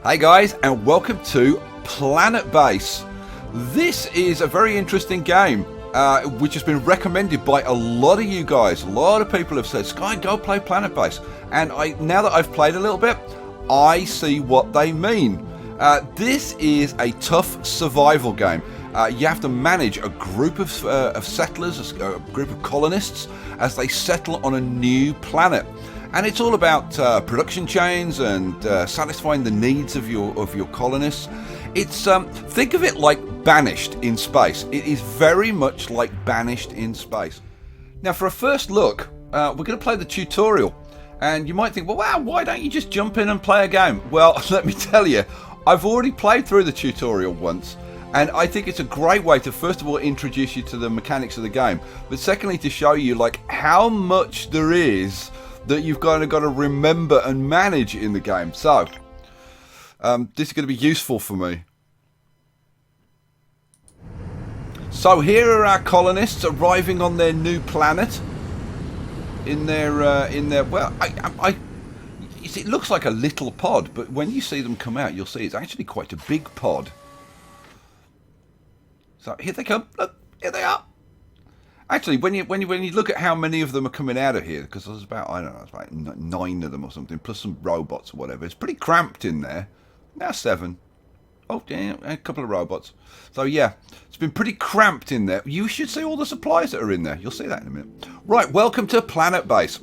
Hey guys, and welcome to Planetbase. This is a very interesting game, which has been recommended by a lot of you guys. A lot of people have said, Skye, go play Planetbase. And now that I've played a little bit, I see what they mean. This is a tough survival game. You have to manage a group of settlers, a group of colonists, as they settle on a new planet. And it's all about production chains and satisfying the needs of your colonists. It's think of it like Banished in space. It is very much like Banished in space. Now, for a first look, we're going to play the tutorial. And you might think, well, wow, why don't you just jump in and play a game? Well, let me tell you, I've already played through the tutorial once. And I think it's a great way to, first of all, introduce you to the mechanics of the game. But secondly, to show you like how much there is that you've kind of got to remember and manage in the game. So, this is going to be useful for me. So here are our colonists arriving on their new planet. In their well, it looks like a little pod, but when you see them come out, you'll see it's actually quite a big pod. So here they come. Look, here they are. Actually, when you look at how many of them are coming out of here, because there's about, I don't know, it's about 9 of them or something, plus some robots or whatever. It's pretty cramped in there. Now 7. Oh, yeah, a couple of robots. So yeah, it's been pretty cramped in there. You should see all the supplies that are in there. You'll see that in a minute. Right, welcome to Planetbase.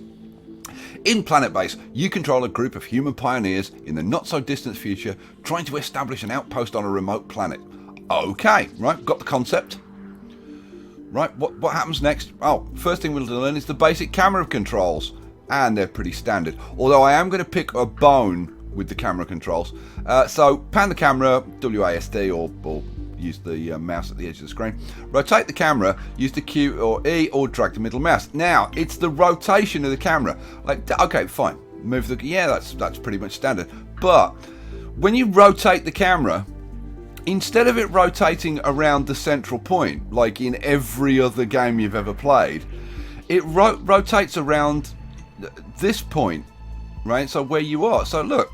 In Planetbase, you control a group of human pioneers in the not-so-distant future trying to establish an outpost on a remote planet. Okay, right, got the concept. Right, what happens next? Oh, first thing we'll learn is the basic camera controls. And they're pretty standard. Although I am going to pick a bone with the camera controls. So, pan the camera, WASD, or use the mouse at the edge of the screen. Rotate the camera, use the Q or E, or drag the middle mouse. Now, it's the rotation of the camera. Like, okay, fine. Move the... Yeah, that's pretty much standard. But, when you rotate the camera, instead of it rotating around the central point, like in every other game you've ever played, it rotates around this point, right? So where you are. So look,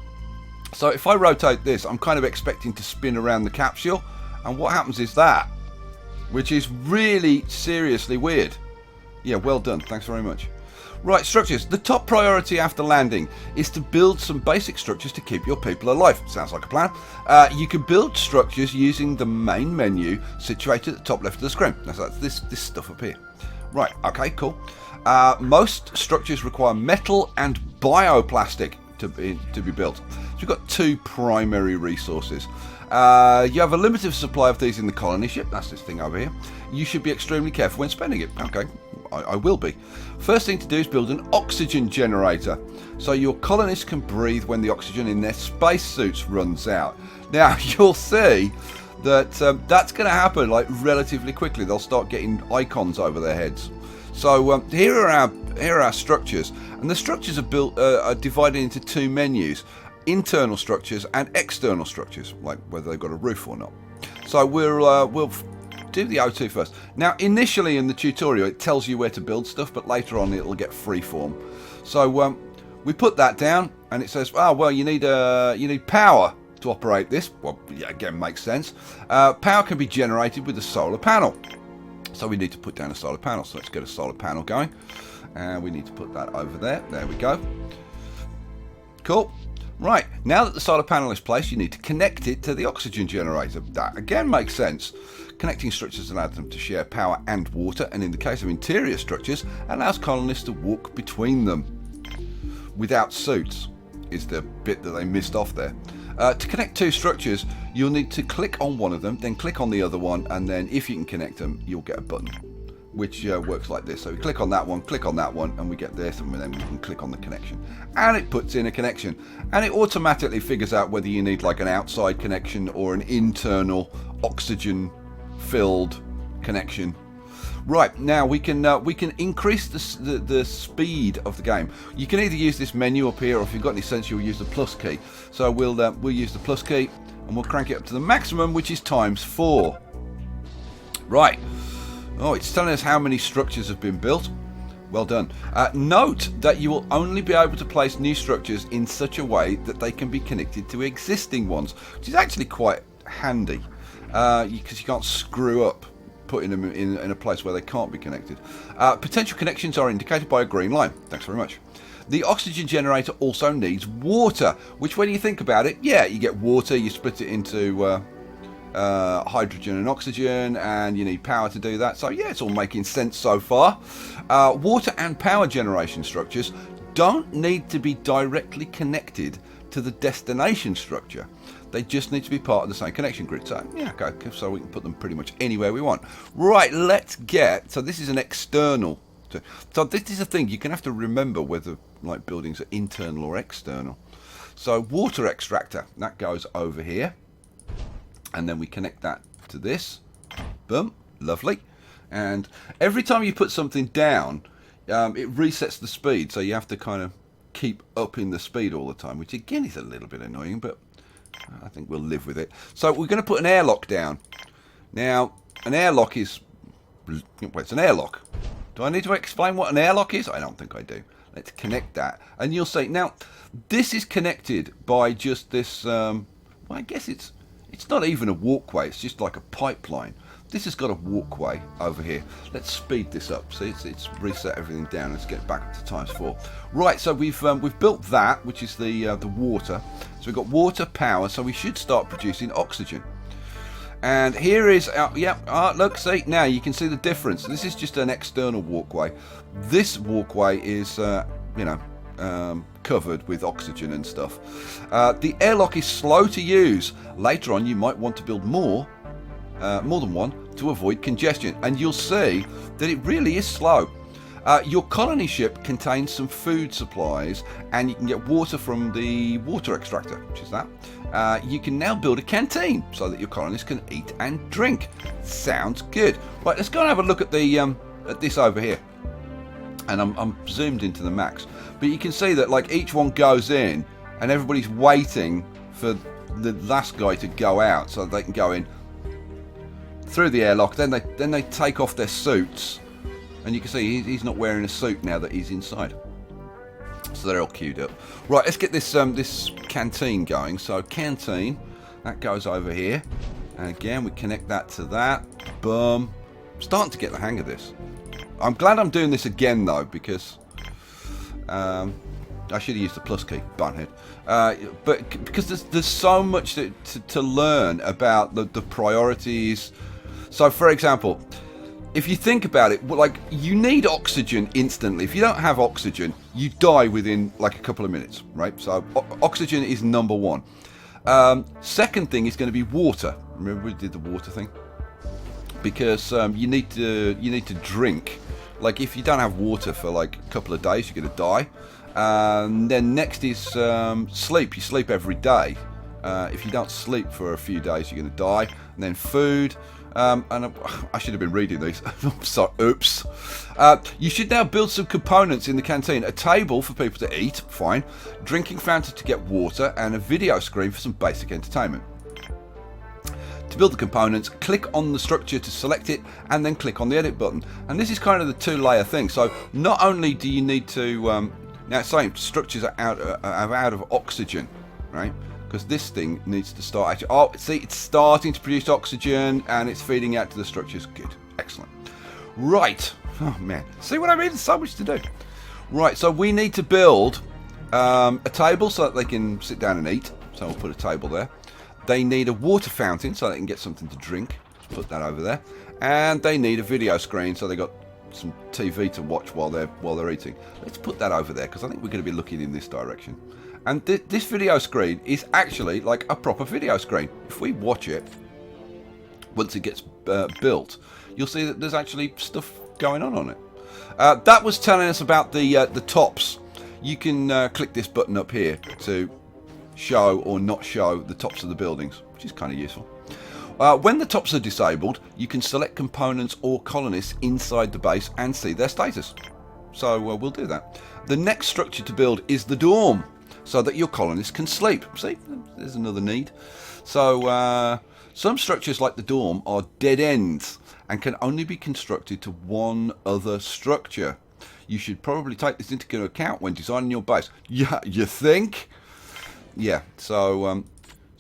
so if I rotate this, I'm kind of expecting to spin around the capsule, and what happens is that, which is really seriously weird. Yeah, well done. Thanks very much. Right, structures. The top priority after landing is to build some basic structures to keep your people alive. Sounds like a plan. You can build structures using the main menu situated at the top left of the screen. That's this stuff up here. Right, okay, cool. Most structures require metal and bioplastic to be built. So we've got 2 primary resources. You have a limited supply of these in the colony ship. That's this thing over here. You should be extremely careful when spending it. Okay, I will be. First thing to do is build an oxygen generator, so your colonists can breathe when the oxygen in their spacesuits runs out. Now, you'll see that that's going to happen like relatively quickly. They'll start getting icons over their heads. So here are our structures, and the structures are divided into 2 menus. Internal structures and external structures, like whether they've got a roof or not. So we'll do the O2 first. Now, initially in the tutorial, it tells you where to build stuff, but later on it'll get freeform. So we put that down, and it says, oh well, you need power to operate this. Well, yeah, again, makes sense. Power can be generated with a solar panel. So we need to put down a solar panel. So let's get a solar panel going, and we need to put that over there. There we go. Cool. Right, now that the solar panel is placed, you need to connect it to the oxygen generator. That again makes sense. Connecting structures allows them to share power and water, and in the case of interior structures, allows colonists to walk between them without suits, is the bit that they missed off there. To connect 2 structures, you'll need to click on one of them, then click on the other one, and then if you can connect them, you'll get a button, which works like this. So we click on that one, and we get this, and then we can click on the connection. And it puts in a connection, and it automatically figures out whether you need like an outside connection or an internal oxygen-filled connection. Right, now we can increase the speed of the game. You can either use this menu up here, or if you've got any sense, you'll use the plus key. So we'll use the plus key, and we'll crank it up to the maximum, which is ×4. Right. Oh, it's telling us how many structures have been built. Well done. Note that you will only be able to place new structures in such a way that they can be connected to existing ones, which is actually quite handy because you can't screw up putting them in a place where they can't be connected. Potential connections are indicated by a green line. Thanks very much. The oxygen generator also needs water, which when you think about it, yeah, you get water, you split it into hydrogen and oxygen, and you need power to do that. So yeah, it's all making sense so far. Water and power generation structures don't need to be directly connected to the destination structure. They just need to be part of the same connection grid. So yeah, okay, so we can put them pretty much anywhere we want. Right, let's get, so this is an external. So this is a thing, you can have to remember whether like buildings are internal or external. So water extractor, that goes over here. And then we connect that to this. Boom, lovely. And every time you put something down, it resets the speed. So you have to kind of keep upping the speed all the time, which again is a little bit annoying, but I think we'll live with it. So we're going to put an airlock down. Now, an airlock is, well, it's an airlock. Do I need to explain what an airlock is? I don't think I do. Let's connect that. And you'll see, now, this is connected by just this, well, I guess it's not even a walkway, it's just like a pipeline. This has got a walkway over here. Let's speed this up. See, it's reset everything down. Let's get back up to ×4. Right, so we've built that, which is the water. So we've got water, power, so we should start producing oxygen. And here is, look, see, now you can see the difference. This is just an external walkway. This walkway is, covered with oxygen and stuff. The airlock is slow to use. Later on, you might want to build more than one to avoid congestion. And you'll see that it really is slow. Your colony ship contains some food supplies, and you can get water from the water extractor, which is that. You can now build a canteen so that your colonists can eat and drink. Sounds good. Right, let's go and have a look at the at this over here. And I'm zoomed into the max, but you can see that like each one goes in, and everybody's waiting for the last guy to go out so they can go in through the airlock. Then they take off their suits, and you can see he's not wearing a suit now that he's inside. So they're all queued up. Right, let's get this this canteen going. So canteen, that goes over here, and again we connect that to that. Boom. Starting to get the hang of this. I'm glad I'm doing this again though, because I should have used the plus key, bonehead. But because there's so much to learn about the priorities. So for example, if you think about it, like you need oxygen instantly. If you don't have oxygen, you die within like a couple of minutes, right? So oxygen is number one. Second thing is going to be water. Remember we did the water thing? Because you need to drink. Like if you don't have water for like a couple of days, you're going to die. Then next is sleep. You sleep every day. If you don't sleep for a few days, you're going to die. And then food. And I should have been reading these. So, oops. You should now build some components in the canteen. A table for people to eat, fine. Drinking fountain to get water, and a video screen for some basic entertainment. To build the components, click on the structure to select it, and then click on the edit button. And this is kind of the two-layer thing. So not only do you need to now it's saying structures are out of oxygen, right? Because this thing needs to start actually. Oh, see, it's starting to produce oxygen and it's feeding out to the structures. Good, excellent. Right. Oh man, see what I mean? There's so much to do. Right, so we need to build a table so that they can sit down and eat. So we'll put a table there. They need a water fountain so they can get something to drink. Let's put that over there. And they need a video screen so they got some TV to watch while they're eating. Let's put that over there because I think we're going to be looking in this direction. And this video screen is actually like a proper video screen. If we watch it, once it gets built, you'll see that there's actually stuff going on it. That was telling us about the tops. You can click this button up here to show or not show the tops of the buildings, which is kind of useful. When the tops are disabled, you can select components or colonists inside the base and see their status. So we'll do that. The next structure to build is the dorm, so that your colonists can sleep. See, there's another need. So some structures like the dorm are dead ends and can only be constructed to one other structure. You should probably take this into account when designing your base. Yeah, you think? Yeah, so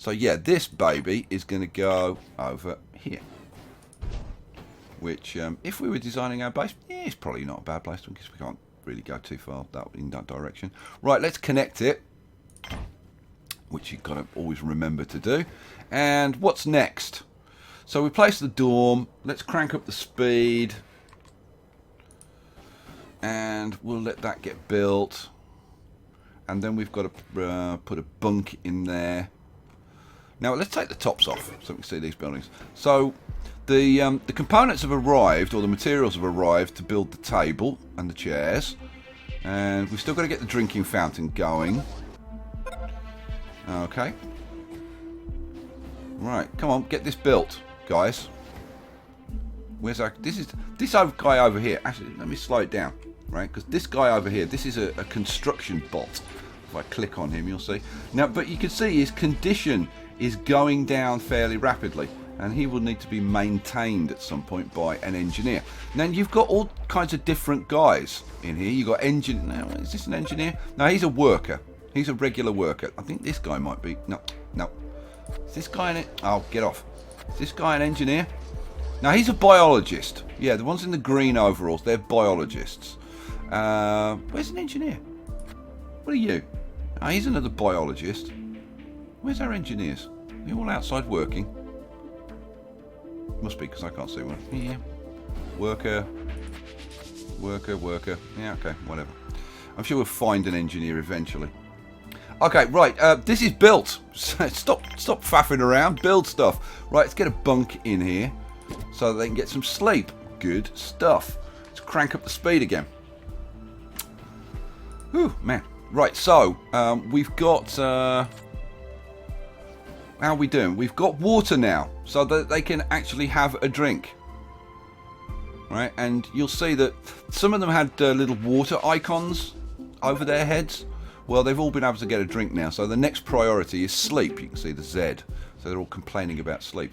yeah, this baby is going to go over here. Which, if we were designing our base, yeah, it's probably not a bad place because we can't really go too far in that direction. Right, let's connect it, which you've got to always remember to do. And what's next? So we place the dorm. Let's crank up the speed. And we'll let that get built. And then we've got to put a bunk in there. Now let's take the tops off so we can see these buildings. So the components have arrived, or the materials have arrived to build the table and the chairs. And we've still got to get the drinking fountain going. Okay. Right, come on, get this built, guys. Where's our... This guy over here. Actually, let me slow it down. Right, because this guy over here, this is a construction bot. If I click on him, you'll see. Now, but you can see his condition is going down fairly rapidly, and he will need to be maintained at some point by an engineer. Now, you've got all kinds of different guys in here. You've got engineer. Now, is this an engineer? No, he's a worker. He's a regular worker. I think this guy might be. No. Is this guy an... Oh, get off. Is this guy an engineer? Now, he's a biologist. Yeah, the ones in the green overalls, they're biologists. Where's an engineer? What are you? Oh, he's another biologist. Where's our engineers? Are they all outside working? Must be, because I can't see one. Yeah. Worker. Yeah, okay, whatever. I'm sure we'll find an engineer eventually. Okay, right, this is built. Stop faffing around. Build stuff. Right, let's get a bunk in here so that they can get some sleep. Good stuff. Let's crank up the speed again. Whew, man. Right, so we've got... how are we doing? We've got water now, so that they can actually have a drink. Right, and you'll see that some of them had little water icons over their heads. Well, they've all been able to get a drink now, so the next priority is sleep. You can see the Z, so they're all complaining about sleep.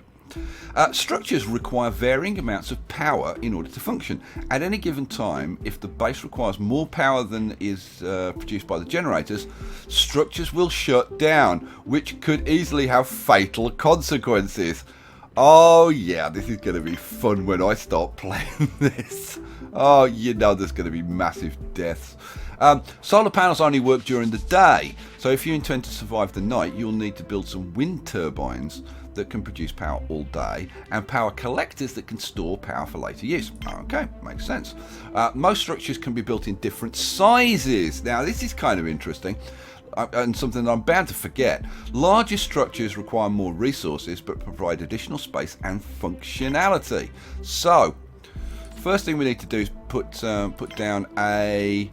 Structures require varying amounts of power in order to function. At any given time, if the base requires more power than is produced by the generators, structures will shut down, which could easily have fatal consequences. Oh yeah, this is going to be fun when I start playing this. Oh, you know there's going to be massive deaths. Solar panels only work during the day, so if you intend to survive the night, you'll need to build some wind turbines that can produce power all day, and power collectors that can store power for later use. Okay, makes sense. Most structures can be built in different sizes. Now, this is kind of interesting, and something that I'm bound to forget. Larger structures require more resources, but provide additional space and functionality. So, first thing we need to do is put down a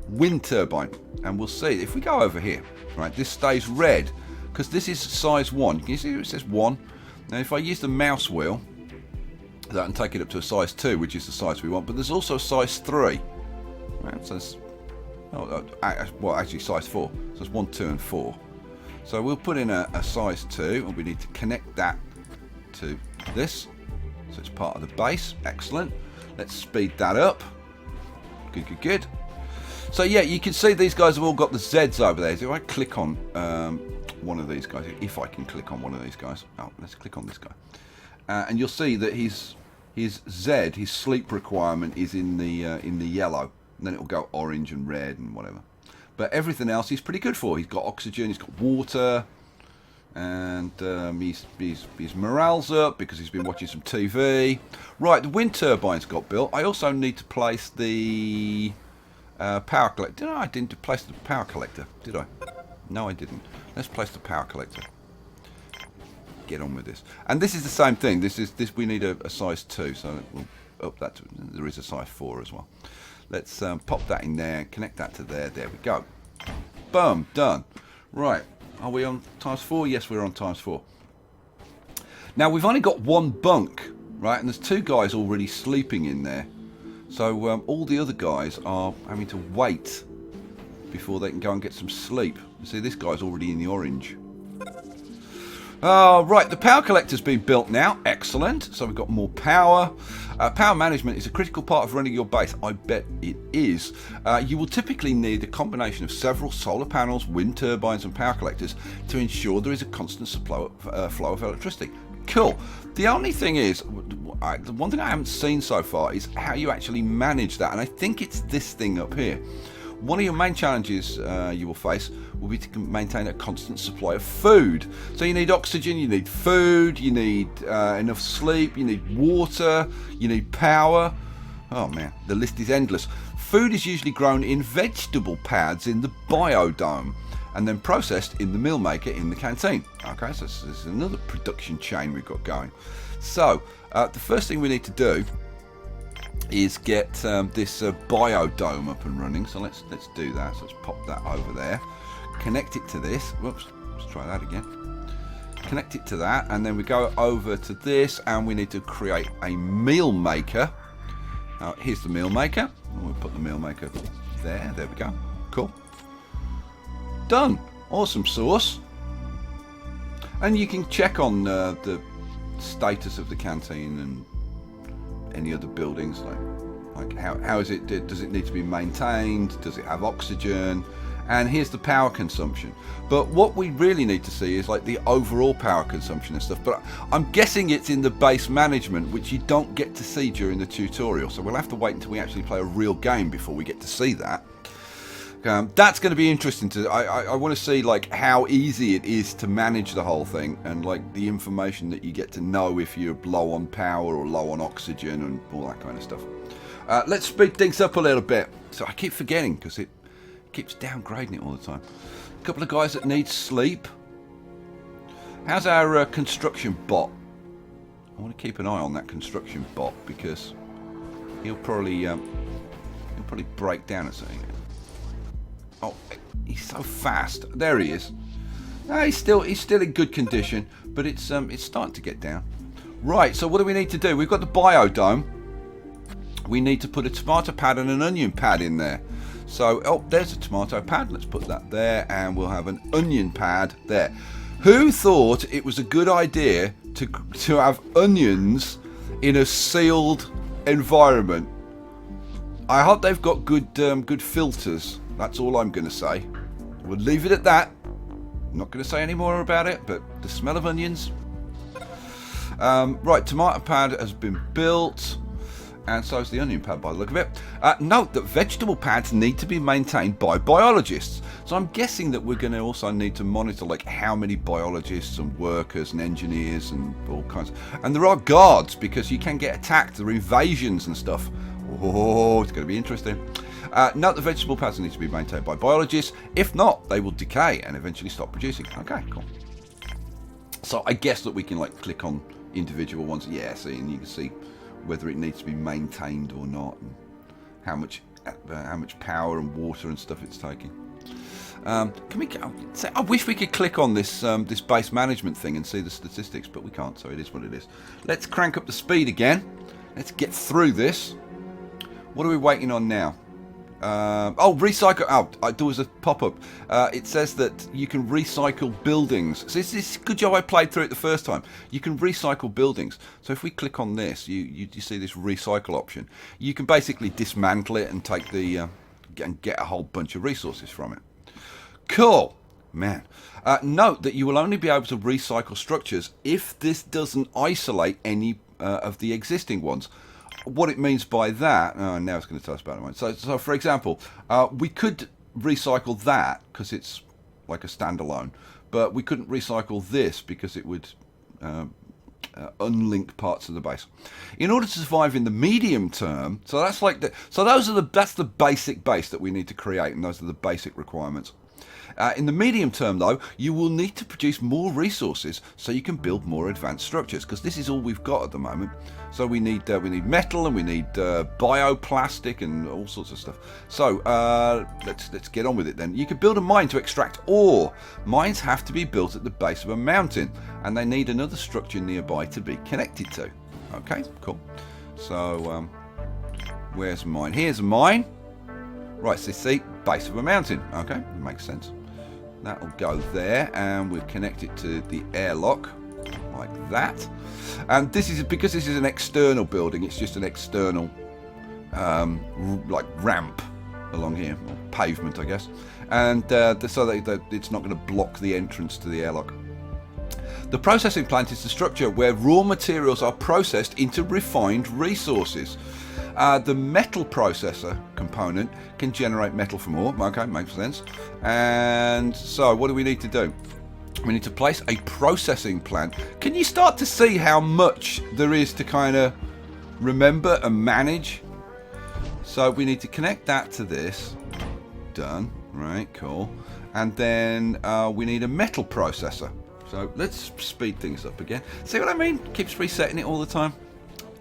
wind turbine, and we'll see. If we go over here, right, this stays red, because this is size 1. Can you see it says 1? Now if I use the mouse wheel, that can take it up to a size 2, which is the size we want, but there's also a size 3. Right, so it's, well, actually size 4. So it's 1, 2 and 4. So we'll put in a size 2, and we need to connect that to this. So it's part of the base. Excellent. Let's speed that up. Good. So yeah, you can see these guys have all got the Zs over there. So if I click on one of these guys, if I can click on one of these guys, let's click on this guy, and you'll see that his Z, his sleep requirement, is in the yellow, and then it will go orange and red and whatever. But everything else he's pretty good for. He's got oxygen, he's got water, and his morale's up because he's been watching some TV. Right, the wind turbines got built. I also need to place the power collector. No, I didn't place the power collector, did I? No, I didn't. Let's place the power collector. Get on with this. And this is the same thing. This we need a size 2, so we'll up that to, there is a size 4 as well. Let's pop that in there, connect that to there. There we go. Boom, done. Right, are we on ×4? Yes, we're on ×4. Now we've only got one bunk, right? And there's 2 guys already sleeping in there. So all the other guys are having to wait before they can go and get some sleep. You see, this guy's already in the orange. Oh, right, the power collector's been built now. Excellent. So we've got more power. Power management is a critical part of running your base. I bet it is. You will typically need a combination of several solar panels, wind turbines and power collectors to ensure there is a constant flow of electricity. Cool. The only thing is, the one thing I haven't seen so far is how you actually manage that. And I think it's this thing up here. One of your main challenges you will face will be to maintain a constant supply of food. So you need oxygen, you need food, you need enough sleep, you need water, you need power. Oh man, the list is endless. Food is usually grown in vegetable pads in the biodome and then processed in the meal maker in the canteen. Okay, so this is another production chain we've got going. So the first thing we need to do is get this biodome up and running. So let's do that. So let's pop that over there. Connect it to this. Whoops. Let's try that again. Connect it to that, and then we go over to this, and we need to create a meal maker. Now, here's the meal maker. We'll put the meal maker there. There we go. Cool. Done. Awesome sauce. And you can check on the status of the canteen and any other buildings, like how is it, does it need to be maintained, does it have oxygen, and here's the power consumption. But what we really need to see is like the overall power consumption and stuff, but I'm guessing it's in the base management, which you don't get to see during the tutorial, so we'll have to wait until we actually play a real game before we get to see that. That's going to be interesting to I want to see like how easy it is to manage the whole thing, and like the information that you get to know if you're low on power or low on oxygen and all that kind of stuff. Let's speed things up a little bit. So I keep forgetting because it keeps downgrading it all the time. A couple of guys that need sleep. How's our construction bot? I want to keep an eye on that construction bot because he'll probably break down at something. Oh, he's so fast. There he is. He's still in good condition, but it's starting to get down. Right, so what do we need to do? We've got the biodome. We need to put a tomato pad and an onion pad in there. So, oh, there's a tomato pad. Let's put that there, and we'll have an onion pad there. Who thought it was a good idea to have onions in a sealed environment? I hope they've got good filters. That's all I'm going to say. We'll leave it at that. I'm not going to say any more about it, but the smell of onions. Right, tomato pad has been built, and so is the onion pad by the look of it. Note that vegetable pads need to be maintained by biologists. So I'm guessing that we're going to also need to monitor like how many biologists and workers and engineers and all kinds. And there are guards because you can get attacked. There are invasions and stuff. Oh, it's going to be interesting. Note the vegetable pads need to be maintained by biologists. If not, they will decay and eventually stop producing. Okay, cool. So I guess that we can like click on individual ones. Yeah, see, and you can see whether it needs to be maintained or not, and how much power and water and stuff it's taking. Can we? I wish we could click on this this base management thing and see the statistics, but we can't. So it is what it is. Let's crank up the speed again. Let's get through this. What are we waiting on now? Oh, recycle. Oh, there was a pop-up. It says that you can recycle buildings. So this is a good job I played through it the first time. You can recycle buildings. So if we click on this, you see this recycle option. You can basically dismantle it and take the and get a whole bunch of resources from it. Cool, man. Note that you will only be able to recycle structures if this doesn't isolate any of the existing ones. What it means by that, now it's going to tell us about it. So for example, we could recycle that because it's like a standalone, but we couldn't recycle this because it would unlink parts of the base. In order to survive in the medium term, so that's the basic base that we need to create, and those are the basic requirements. In the medium term, though, you will need to produce more resources so you can build more advanced structures, because this is all we've got at the moment. So we need metal, and we need bioplastic and all sorts of stuff. So let's get on with it then. You can build a mine to extract ore. Mines have to be built at the base of a mountain, and they need another structure nearby to be connected to. Okay, cool. So where's a mine? Here's a mine. Right, so see, base of a mountain. Okay, makes sense. That'll go there, and we'll connect it to the airlock like that. And this is because this is an external building. It's just an external like ramp along here, or pavement, I guess. And so that it's not going to block the entrance to the airlock. The processing plant is the structure where raw materials are processed into refined resources. The metal processor component can generate metal from ore. Okay, makes sense. And so what do we need to do? We need to place a processing plant. Can you start to see how much there is to kind of remember and manage? So we need to connect that to this. Done. Right, cool. And then we need a metal processor. So let's speed things up again. See what I mean? Keeps resetting it all the time.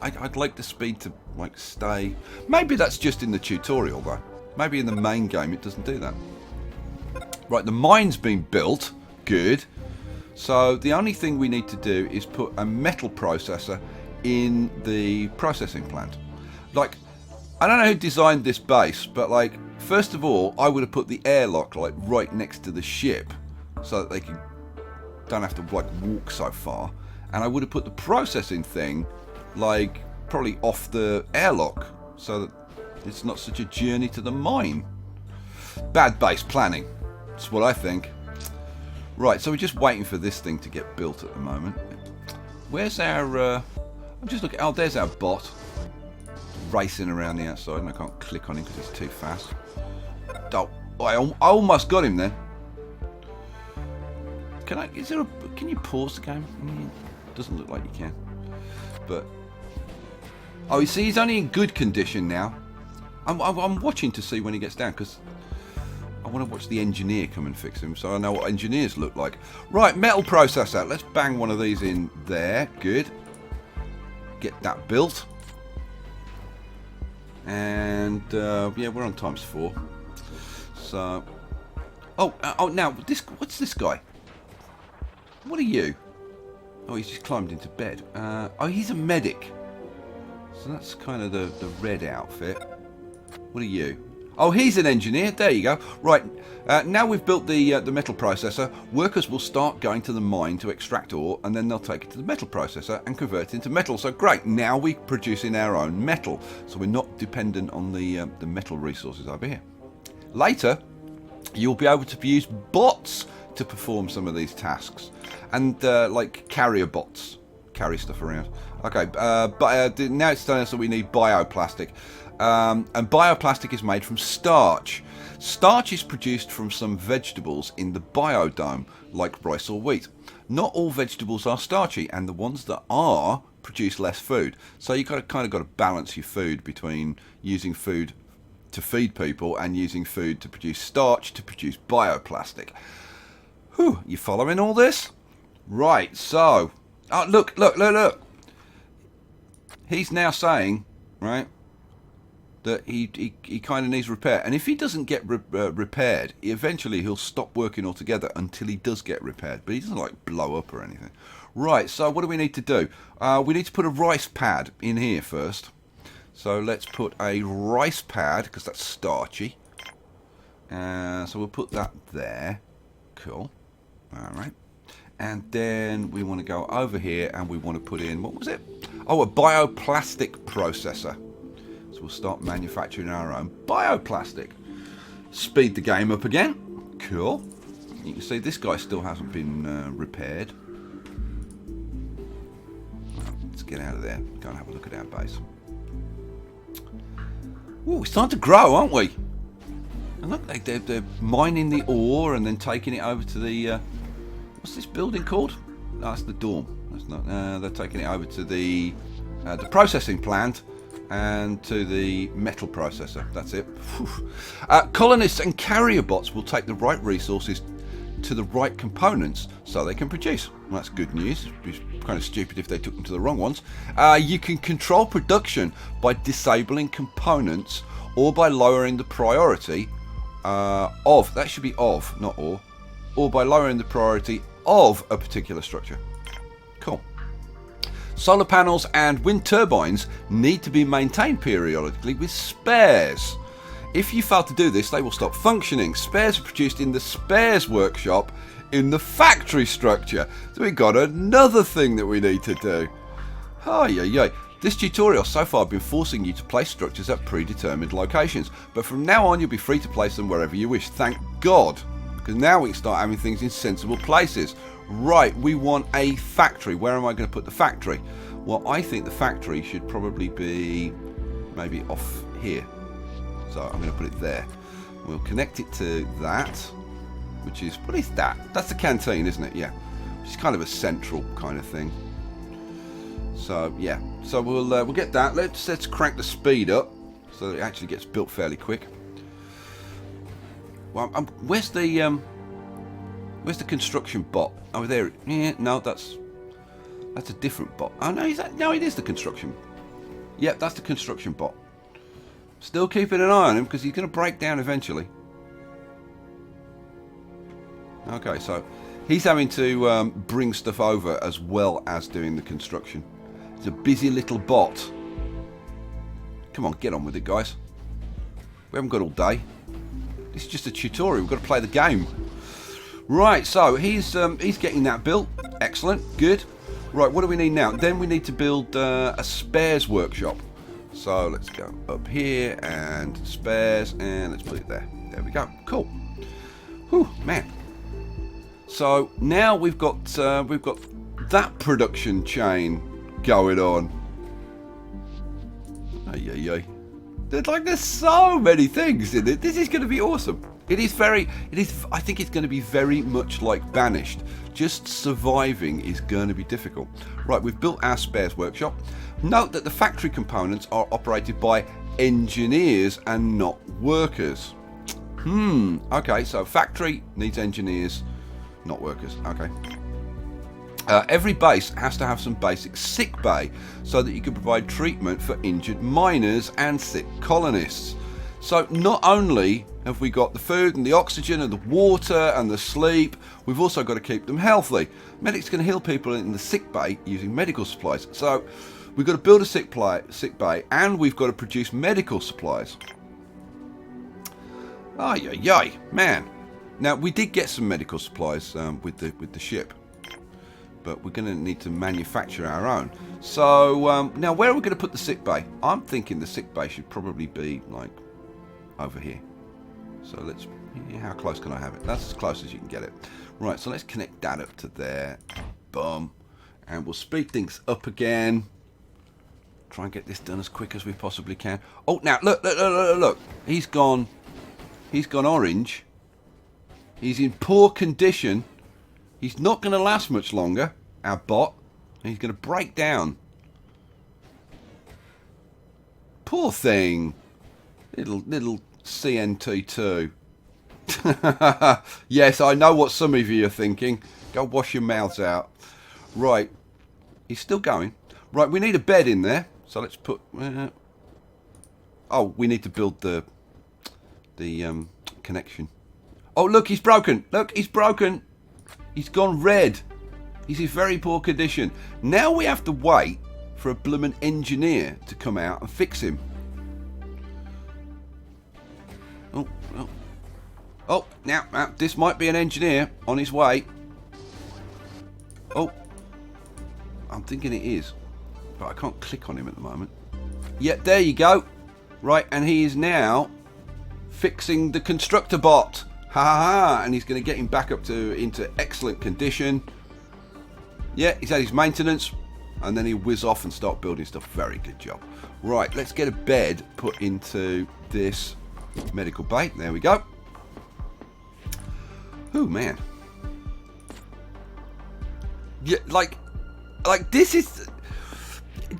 I'd like the speed to like stay. Maybe that's just in the tutorial though. Maybe in the main game it doesn't do that. Right, the mine's been built. Good. So the only thing we need to do is put a metal processor in the processing plant. Like, I don't know who designed this base, but like, first of all, I would have put the airlock like right next to the ship so that they don't have to like walk so far. And I would have put the processing thing like probably off the airlock so that it's not such a journey to the mine. Bad base planning. That's what I think. Right, so we're just waiting for this thing to get built at the moment. Where's our... I'm just looking... Oh, there's our bot. Racing around the outside, and I can't click on him because he's too fast. Oh, I almost got him then. Can you pause the game? Doesn't look like you can. But... Oh, you see, he's only in good condition now. I'm watching to see when he gets down, because... I want to watch the engineer come and fix him, so I know what engineers look like. Right, metal processor. Let's bang one of these in there. Good. Get that built. And, yeah, we're on ×4. So... Oh, now, what's this guy? What are you? Oh, he's just climbed into bed. Oh, he's a medic. So that's kind of the red outfit. What are you? Oh, he's an engineer. There you go. Right, now we've built the metal processor, workers will start going to the mine to extract ore, and then they'll take it to the metal processor and convert it into metal. So great, now we're producing our own metal, so we're not dependent on the metal resources over here. Later, you'll be able to use bots to perform some of these tasks, and like carrier bots, carry stuff around. Okay, but now it's telling us that we need bioplastic. And bioplastic is made from starch. Starch is produced from some vegetables in the biodome, like rice or wheat. Not all vegetables are starchy, and the ones that are produce less food. So you kind of got to balance your food between using food to feed people and using food to produce starch to produce bioplastic. Whew, you following all this? Right, so... Oh, look. He's now saying, right... that he kind of needs repair, and if he doesn't get repaired, eventually he'll stop working altogether until he does get repaired, but he doesn't like blow up or anything. Right, so what do we need to do? We need to put a rice pad in here first. So let's put a rice pad, because that's starchy. So we'll put that there. Cool. Alright. And then we want to go over here and we want to put in, what was it? Oh, a bioplastic processor. We'll start manufacturing our own bioplastic. Speed the game up again. Cool. You can see this guy still hasn't been repaired. Well, let's get out of there. Go and have a look at our base. Ooh, it's time to grow, aren't we? And look, they're mining the ore and then taking it over to the... what's this building called? No, that's the dorm. That's not. They're taking it over to the processing plant. And to the metal processor. That's it. Colonists and carrier bots will take the right resources to the right components so they can produce. Well, that's good news. It'd be kind of stupid if they took them to the wrong ones. You can control production by disabling components or by lowering the priority of, that should be of, not or by lowering the priority of a particular structure. Cool. Solar panels and wind turbines need to be maintained periodically with spares. If you fail to do this, they will stop functioning. Spares are produced in the spares workshop in the factory structure. So we've got another thing that we need to do. Oh, yeah. This tutorial so far has been forcing you to place structures at predetermined locations, but from now on you'll be free to place them wherever you wish. Thank God, because now we can start having things in sensible places. Right, we want a factory. Where am I going to put the factory? Well, I think the factory should probably be maybe off here. So I'm going to put it there. We'll connect it to that, which is, what is that? That's the canteen, isn't it? Yeah, which is kind of a central kind of thing. So yeah, so we'll get that. Let's crank the speed up so that it actually gets built fairly quick. Well, where's the construction bot? Oh, there. Yeah, no, that's a different bot. Oh no, no, it is the construction. Yep, that's the construction bot. Still keeping an eye on him because he's going to break down eventually. Okay, so he's having to bring stuff over as well as doing the construction. It's a busy little bot. Come on, get on with it, guys. We haven't got all day. This is just a tutorial. We've got to play the game. Right, so he's getting that built. Excellent, good. Right, what do we need now? Then we need to build a spares workshop. So let's go up here and spares, and let's put it there. There we go. Cool. Whew, man. So now we've got that production chain going on. Ay. There's so many things in it. This is going to be awesome. I think it's going to be very much like Banished. Just surviving is going to be difficult. Right, we've built our spares workshop. Note that the factory components are operated by engineers and not workers. Okay, so factory needs engineers, not workers. Okay. Every base has to have some basic sick bay so that you can provide treatment for injured miners and sick colonists. So not only have we got the food and the oxygen and the water and the sleep, we've also got to keep them healthy. Medics can heal people in the sick bay using medical supplies. So we've got to build a sick bay and we've got to produce medical supplies. Ay, man. Now we did get some medical supplies with the ship, but we're going to need to manufacture our own. So now where are we going to put the sick bay? I'm thinking the sick bay should probably be like over here. So let's, how close can I have it? That's as close as you can get it. Right, so let's connect that up to there. Boom. And we'll speed things up again. Try and get this done as quick as we possibly can. Oh, now look. He's gone orange. He's in poor condition. He's not going to last much longer, our bot. He's going to break down. Poor thing. Little CNT2. Yes, I know what some of you are thinking. Go wash your mouths out. Right. He's still going. Right, we need a bed in there. So let's put... oh, we need to build the connection. Oh, look, he's broken. Look, he's broken. He's gone red. He's in very poor condition. Now we have to wait for a bloomin' engineer to come out and fix him. Oh, now this might be an engineer on his way. Oh, I'm thinking it is, but I can't click on him at the moment. Yeah, there you go. Right, and he is now fixing the constructor bot. Ha! And he's going to get him back up into excellent condition. Yeah, he's had his maintenance, and then he'll whiz off and start building stuff. Very good job. Right, let's get a bed put into this medical bay. There we go. Oh man. Yeah, like this is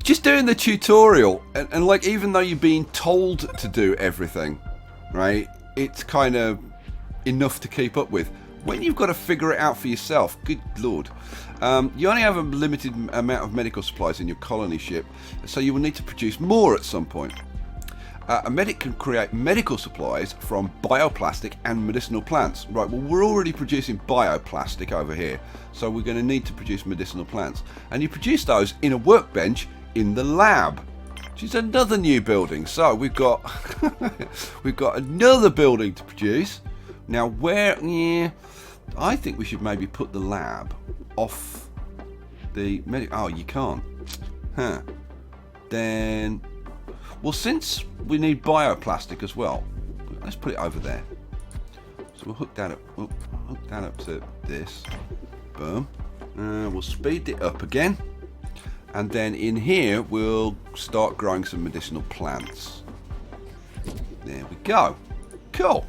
just doing the tutorial, and like even though you're being told to do everything, right? It's kind of enough to keep up with. When you've got to figure it out for yourself, good lord. You only have a limited amount of medical supplies in your colony ship, so you will need to produce more at some point. A medic can create medical supplies from bioplastic and medicinal plants. Right, well, we're already producing bioplastic over here, so we're going to need to produce medicinal plants. And you produce those in a workbench in the lab. which is another new building. So we've got we've got another building to produce. Now where? Yeah, I think we should maybe put the lab off the oh, you can't. Huh. Then, well, since we need bioplastic as well, let's put it over there. So we'll hook that up. We'll hook that up to this. Boom. We'll speed it up again. And then in here, we'll start growing some medicinal plants. There we go. Cool.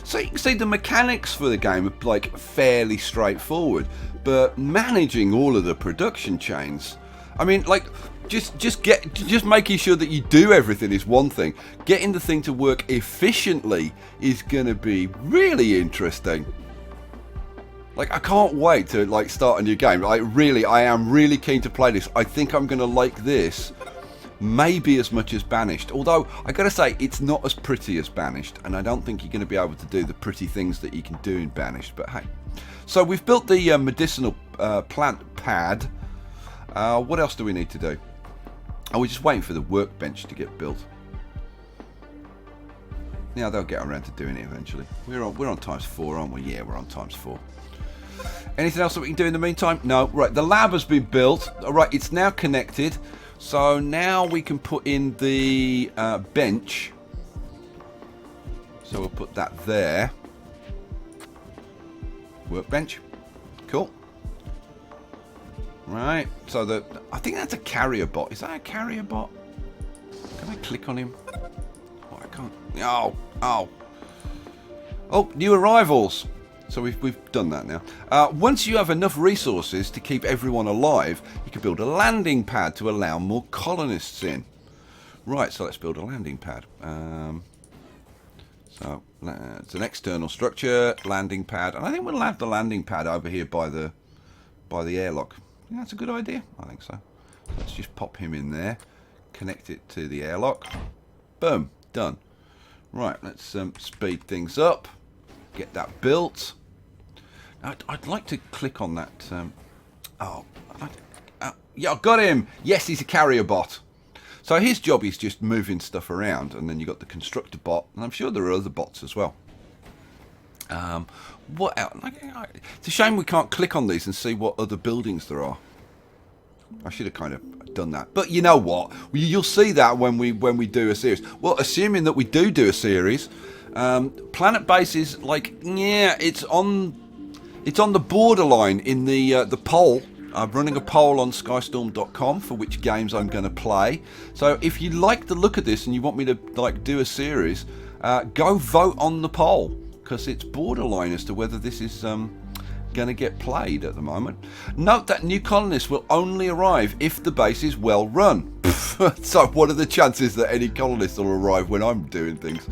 So you can see the mechanics for the game are like fairly straightforward, but managing all of the production chains, I mean, like just making sure that you do everything is one thing. Getting the thing to work efficiently is going to be really interesting. Like, I can't wait to like start a new game. Like, really, I am really keen to play this. I think I'm going to like this maybe as much as Banished. Although, I got to say, it's not as pretty as Banished. And I don't think you're going to be able to do the pretty things that you can do in Banished. But hey. So, we've built the medicinal plant pad. What else do we need to do? Oh, we're just waiting for the workbench to get built. Yeah, they'll get around to doing it eventually. We're on times 4, aren't we? Yeah, we're on times 4. Anything else that we can do in the meantime? No. Right, the lab has been built. All right, it's now connected. So now we can put in the bench. So we'll put that there. Workbench. Cool. Right. So I think that's a carrier bot. Is that a carrier bot? Can I click on him? Oh, I can't. Oh, new arrivals. So we've done that now. Once you have enough resources to keep everyone alive, you can build a landing pad to allow more colonists in. Right, so let's build a landing pad. So it's an external structure, landing pad, and I think we'll have the landing pad over here by the airlock. Yeah, that's a good idea. I think so. Let's just pop him in there, connect it to the airlock. Boom, done. Right, let's speed things up, get that built. I'd like to click on that. Yeah, I got him. Yes, he's a carrier bot. So his job is just moving stuff around, and then you got the constructor bot, and I'm sure there are other bots as well. What else? It's a shame we can't click on these and see what other buildings there are. I should have kind of done that, but you know what? You'll see that when we do a series. Well, assuming that we do a series, Planetbase is like, yeah, it's on the borderline in the poll. I'm running a poll on skystorm.com for which games I'm going to play. So if you like the look of this and you want me to like do a series, go vote on the poll, because it's borderline as to whether this is going to get played at the moment. Note that new colonists will only arrive if the base is well run. So what are the chances that any colonists will arrive when I'm doing things?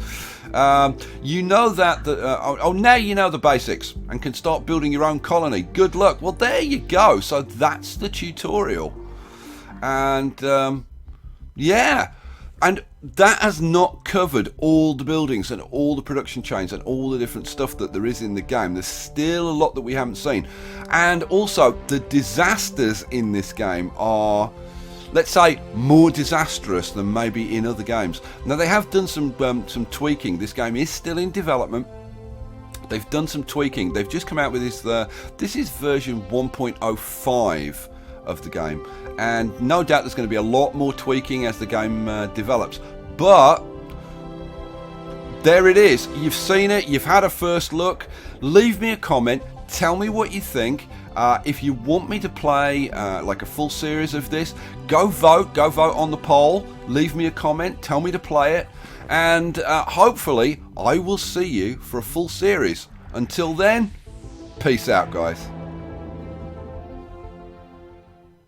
You know that now you know the basics and can start building your own colony. Good luck. Well, there you go. So that's the tutorial. And yeah, and that has not covered all the buildings and all the production chains and all the different stuff that there is in the game. There's still a lot that we haven't seen. And also, the disasters in this game are, let's say, more disastrous than maybe in other games. Now, they have done some tweaking. This game is still in development. They've done some tweaking. They've just come out with this is version 1.05 of the game. And no doubt there's going to be a lot more tweaking as the game develops. But there it is. You've seen it. You've had a first look. Leave me a comment. Tell me what you think. If you want me to play like a full series of this, go vote on the poll, leave me a comment, tell me to play it, and hopefully I will see you for a full series. Until then, peace out, guys.